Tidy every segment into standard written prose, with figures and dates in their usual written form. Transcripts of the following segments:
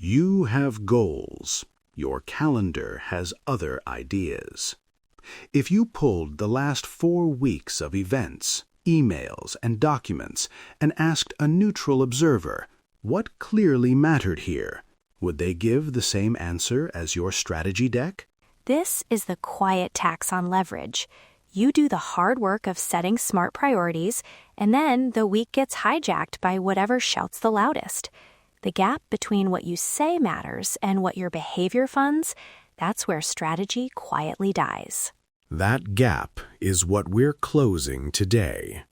You have goals. Your calendar has other ideas. If you pulled the last 4 weeks of events, emails, and documents and asked a neutral observer what clearly mattered here, would they give the same answer as your strategy deck? This is the quiet tax on leverage. You do the hard work of setting smart priorities, and then the week gets hijacked by whatever shouts the loudest. The gap between what you say matters and what your behavior funds, that's where strategy quietly dies. That gap is what we're closing today.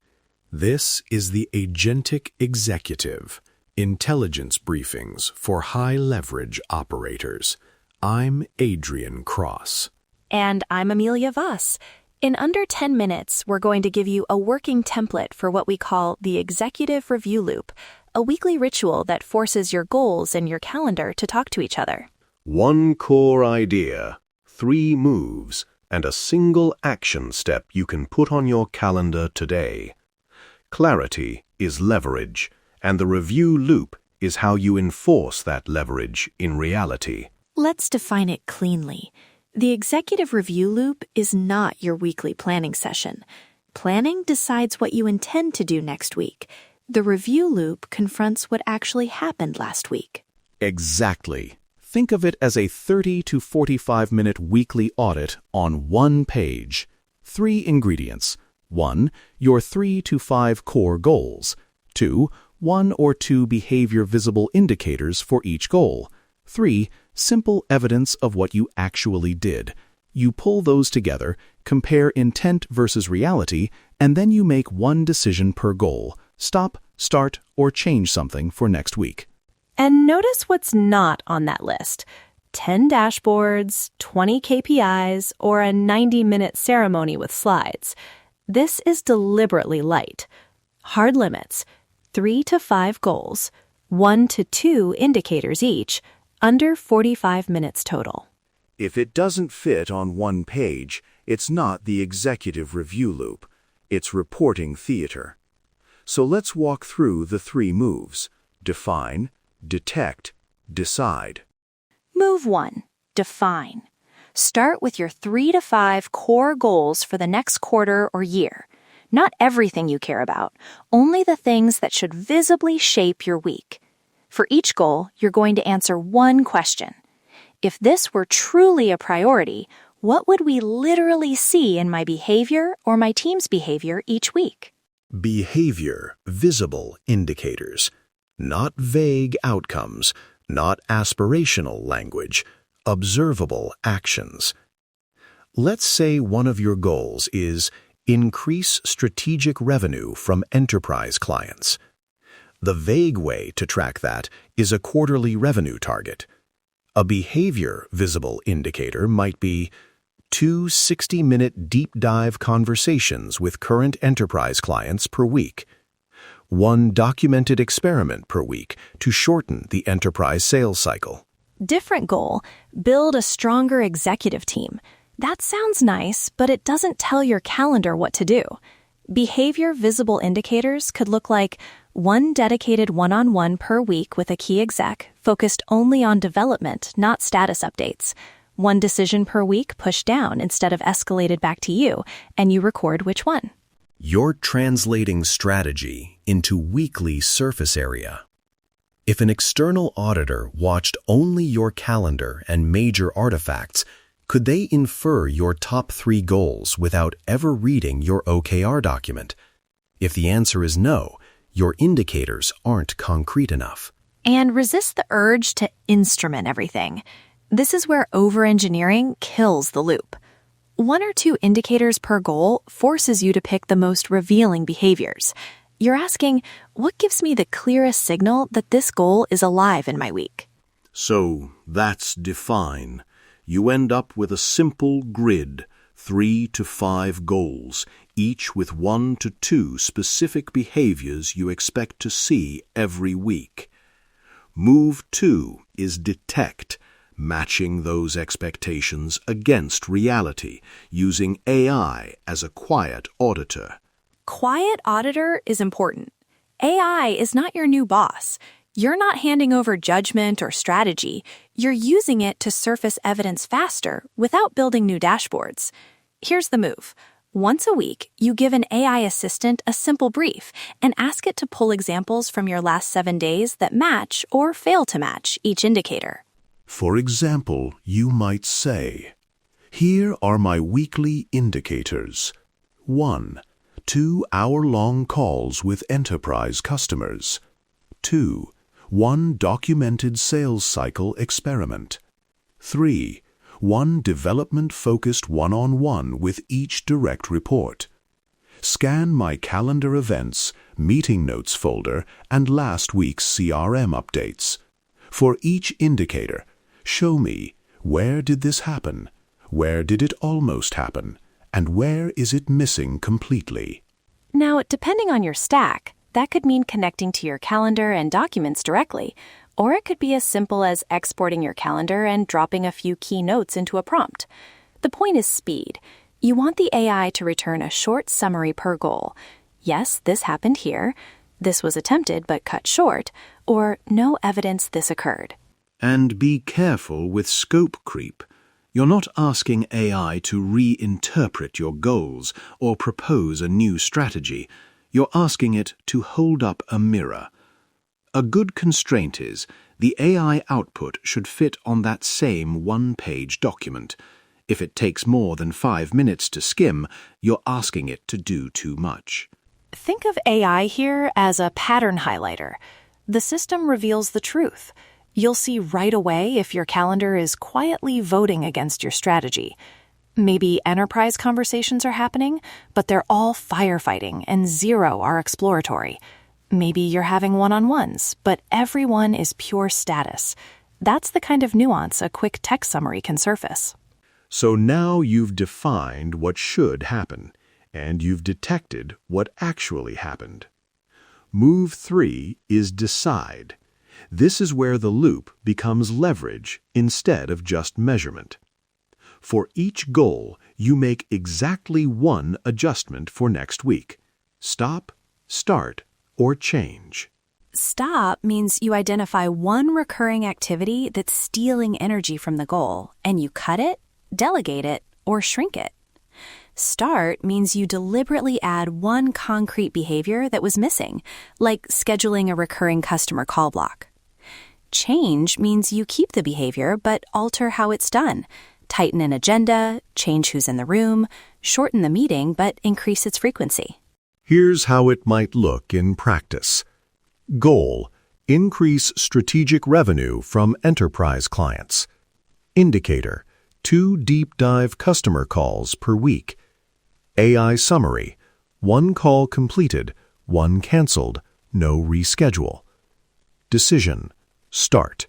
This is the Agentic Executive, Intelligence Briefings for High-Leverage Operators. I'm Adrian Cross. And I'm Amelia Voss. In under 10 minutes, we're going to give you a working template for what we call the Executive Review Loop, a weekly ritual that forces your goals and your calendar to talk to each other. 1 core idea, 3 moves, and a single action step you can put on your calendar today. Clarity is leverage, and the review loop is how you enforce that leverage in reality. Let's define it cleanly. The Executive Review Loop is not your weekly planning session. Planning decides what you intend to do next week. The Review Loop confronts what actually happened last week. Exactly. Think of it as a 30 to 45-minute weekly audit on 1 page. 3 ingredients. 1. Your 3 to 5 core goals. 2. 1 or 2 behavior visible indicators for each goal. 3. Simple evidence of what you actually did. You pull those together, compare intent versus reality, and then you make 1 decision per goal. Stop, start, or change something for next week. And notice what's not on that list. 10 dashboards, 20 KPIs, or a 90-minute ceremony with slides. This is deliberately light. Hard limits, 3 to 5 goals, 1 to 2 indicators each, under 45 minutes total. If it doesn't fit on 1 page, it's not the Executive Review Loop. It's reporting theater. So let's walk through the 3 moves. Define, detect, decide. Move 1. Define. Start with your 3 to 5 core goals for the next quarter or year. Not everything you care about, only the things that should visibly shape your week. For each goal, you're going to answer 1 question. If this were truly a priority, what would we literally see in my behavior or my team's behavior each week? Behavior visible indicators, not vague outcomes, not aspirational language, observable actions. Let's say one of your goals is increase strategic revenue from enterprise clients. The vague way to track that is a quarterly revenue target. A behavior visible indicator might be 2 60-minute deep dive conversations with current enterprise clients per week, 1 documented experiment per week to shorten the enterprise sales cycle. Different goal, build a stronger executive team. That sounds nice, but it doesn't tell your calendar what to do. Behavior visible indicators could look like 1 dedicated one-on-one per week with a key exec, focused only on development, not status updates. 1 decision per week pushed down instead of escalated back to you, and you record which one. You're translating strategy into weekly surface area. If an external auditor watched only your calendar and major artifacts, could they infer your top 3 goals without ever reading your OKR document? If the answer is no, your indicators aren't concrete enough. And resist the urge to instrument everything. This is where over-engineering kills the loop. 1 or 2 indicators per goal forces you to pick the most revealing behaviors. You're asking, what gives me the clearest signal that this goal is alive in my week? So that's define. You end up with a simple grid, 3 to 5 goals, each with 1 to 2 specific behaviors you expect to see every week. Move 2 is detect, matching those expectations against reality, using AI as a quiet auditor. Quiet auditor is important. AI is not your new boss. You're not handing over judgment or strategy. You're using it to surface evidence faster without building new dashboards. Here's the move. Once a week, you give an AI assistant a simple brief and ask it to pull examples from your last 7 days that match or fail to match each indicator. For example, you might say, here are my weekly indicators. 1. 2 hour-long calls with enterprise customers. 2. 1 documented sales cycle experiment. 3. 1 development-focused one-on-one with each direct report. Scan my calendar events, meeting notes folder, and last week's CRM updates. For each indicator, show me where did this happen, where did it almost happen, and where is it missing completely. Now, depending on your stack, that could mean connecting to your calendar and documents directly, or it could be as simple as exporting your calendar and dropping a few key notes into a prompt. The point is speed. You want the AI to return a short summary per goal. Yes, this happened here. This was attempted but cut short. Or no evidence this occurred. And be careful with scope creep. You're not asking AI to reinterpret your goals or propose a new strategy. You're asking it to hold up a mirror. A good constraint is the AI output should fit on that same one-page document. If it takes more than 5 minutes to skim, you're asking it to do too much. Think of AI here as a pattern highlighter. The system reveals the truth. You'll see right away if your calendar is quietly voting against your strategy. Maybe enterprise conversations are happening, but they're all firefighting and 0 are exploratory. Maybe you're having one-on-ones, but everyone is pure status. That's the kind of nuance a quick text summary can surface. So now you've defined what should happen, and you've detected what actually happened. Move 3 is decide. This is where the loop becomes leverage instead of just measurement. For each goal, you make exactly 1 adjustment for next week. Stop, start, or change. Stop means you identify one recurring activity that's stealing energy from the goal, and you cut it, delegate it, or shrink it. Start means you deliberately add one concrete behavior that was missing, like scheduling a recurring customer call block. Change means you keep the behavior but alter how it's done. Tighten an agenda, change who's in the room, shorten the meeting but increase its frequency. Here's how it might look in practice. Goal: increase strategic revenue from enterprise clients. Indicator: 2 deep dive customer calls per week. AI summary: 1 call completed, 1 canceled, no reschedule. Decision: start.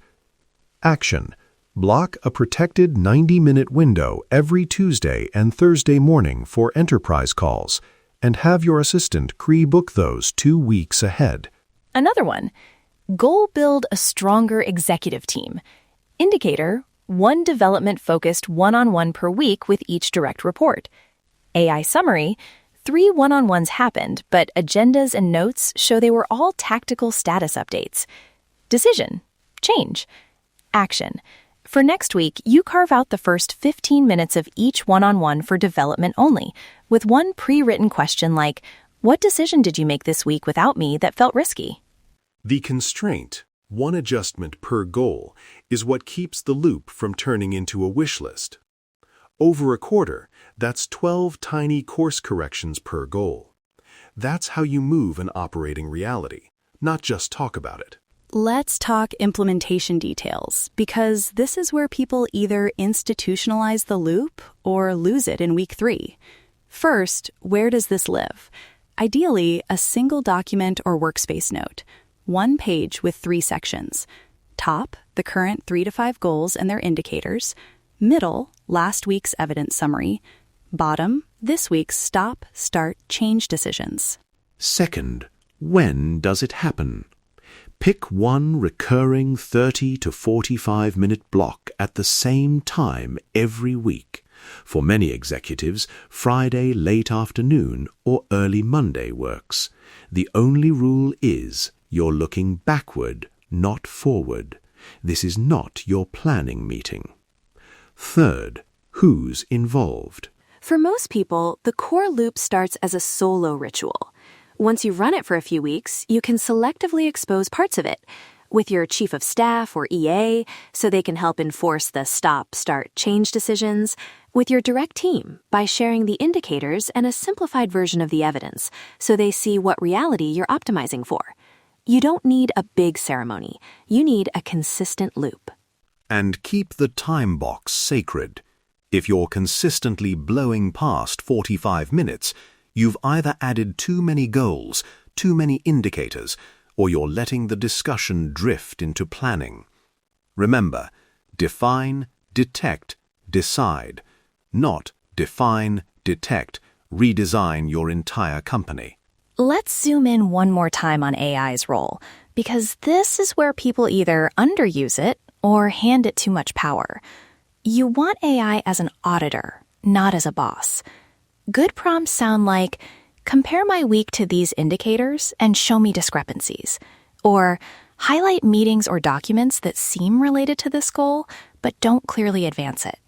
Action: block a protected 90-minute window every Tuesday and Thursday morning for enterprise calls, and have your assistant pre-book those 2 weeks ahead. Another one. Goal: build a stronger executive team. Indicator: 1 development-focused one-on-one per week with each direct report. AI summary: 3 one-on-ones happened, but agendas and notes show they were all tactical status updates. Decision: change. Action: for next week, you carve out the first 15 minutes of each one-on-one for development only, with one pre-written question like, what decision did you make this week without me that felt risky? The constraint, 1 adjustment per goal, is what keeps the loop from turning into a wish list. Over a quarter, that's 12 tiny course corrections per goal. That's how you move an operating reality, not just talk about it. Let's talk implementation details, because this is where people either institutionalize the loop or lose it in week 3. First, where does this live? Ideally, a single document or workspace note, 1 page with 3 sections. Top, the current 3 to 5 goals and their indicators. Middle, last week's evidence summary. Bottom, this week's stop, start, change decisions. Second, when does it happen? Pick 1 recurring 30 to 45-minute block at the same time every week. For many executives, Friday late afternoon or early Monday works. The only rule is you're looking backward, not forward. This is not your planning meeting. Third, who's involved? For most people, the core loop starts as a solo ritual. Once you run it for a few weeks, you can selectively expose parts of it with your chief of staff or EA so they can help enforce the stop, start, change decisions, with your direct team by sharing the indicators and a simplified version of the evidence so they see what reality you're optimizing for. You don't need a big ceremony. You need a consistent loop. And keep the time box sacred. If you're consistently blowing past 45 minutes, you've either added too many goals, too many indicators, or you're letting the discussion drift into planning. Remember, define, detect, decide, not define, detect, redesign your entire company. Let's zoom in one more time on AI's role, because this is where people either underuse it or hand it too much power. You want AI as an auditor, not as a boss. Good prompts sound like, compare my week to these indicators and show me discrepancies. Or highlight meetings or documents that seem related to this goal, but don't clearly advance it.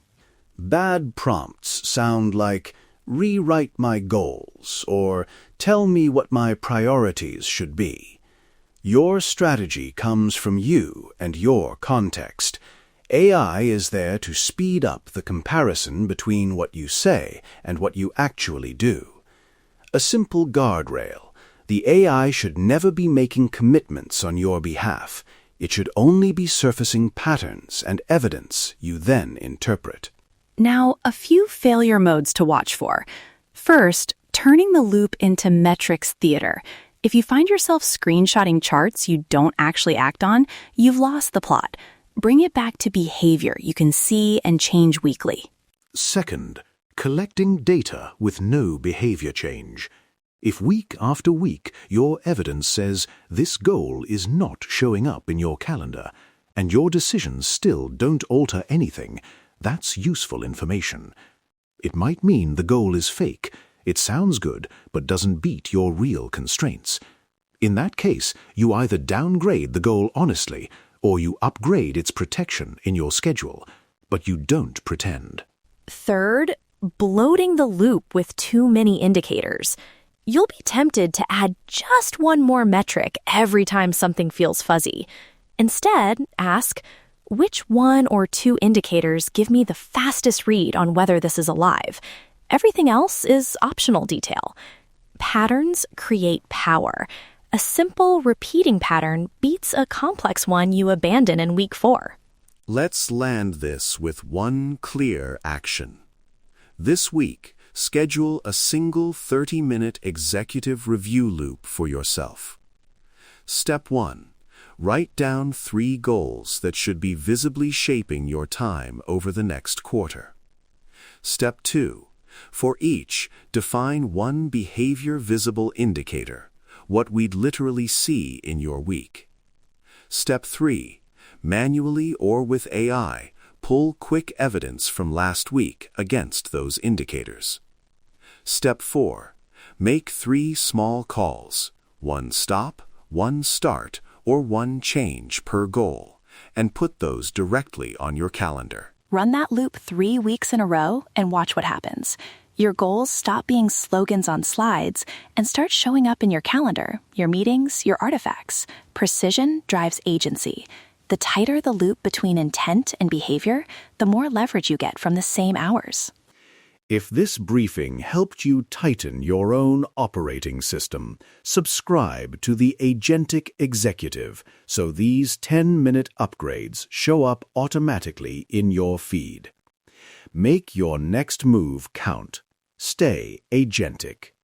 Bad prompts sound like, rewrite my goals, or tell me what my priorities should be. Your strategy comes from you and your context. AI is there to speed up the comparison between what you say and what you actually do. A simple guardrail. The AI should never be making commitments on your behalf. It should only be surfacing patterns and evidence you then interpret. Now, a few failure modes to watch for. First, turning the loop into metrics theater. If you find yourself screenshotting charts you don't actually act on, you've lost the plot. Bring it back to behavior you can see and change weekly. Second, collecting data with no behavior change. If week after week your evidence says this goal is not showing up in your calendar, and your decisions still don't alter anything, that's useful information. It might mean the goal is fake. It sounds good, but doesn't beat your real constraints. In that case, you either downgrade the goal honestly, or you upgrade its protection in your schedule, but you don't pretend. Third, bloating the loop with too many indicators. You'll be tempted to add just one more metric every time something feels fuzzy. Instead, ask, which one or two indicators give me the fastest read on whether this is alive? Everything else is optional detail. Patterns create power. A simple repeating pattern beats a complex one you abandon in week 4. Let's land this with one clear action. This week, schedule a single 30-minute executive review loop for yourself. Step 1. Write down 3 goals that should be visibly shaping your time over the next quarter. Step 2. For each, define one behavior visible indicator, what we'd literally see in your week. Step 3. Manually or with AI, pull quick evidence from last week against those indicators. Step 4. Make 3 small calls, 1 stop, 1 start, or 1 change per goal, and put those directly on your calendar. Run that loop 3 weeks in a row and watch what happens. Your goals stop being slogans on slides and start showing up in your calendar, your meetings, your artifacts. Precision drives agency. The tighter the loop between intent and behavior, the more leverage you get from the same hours. If this briefing helped you tighten your own operating system, subscribe to the Agentic Executive so these 10-minute upgrades show up automatically in your feed. Make your next move count. Stay agentic.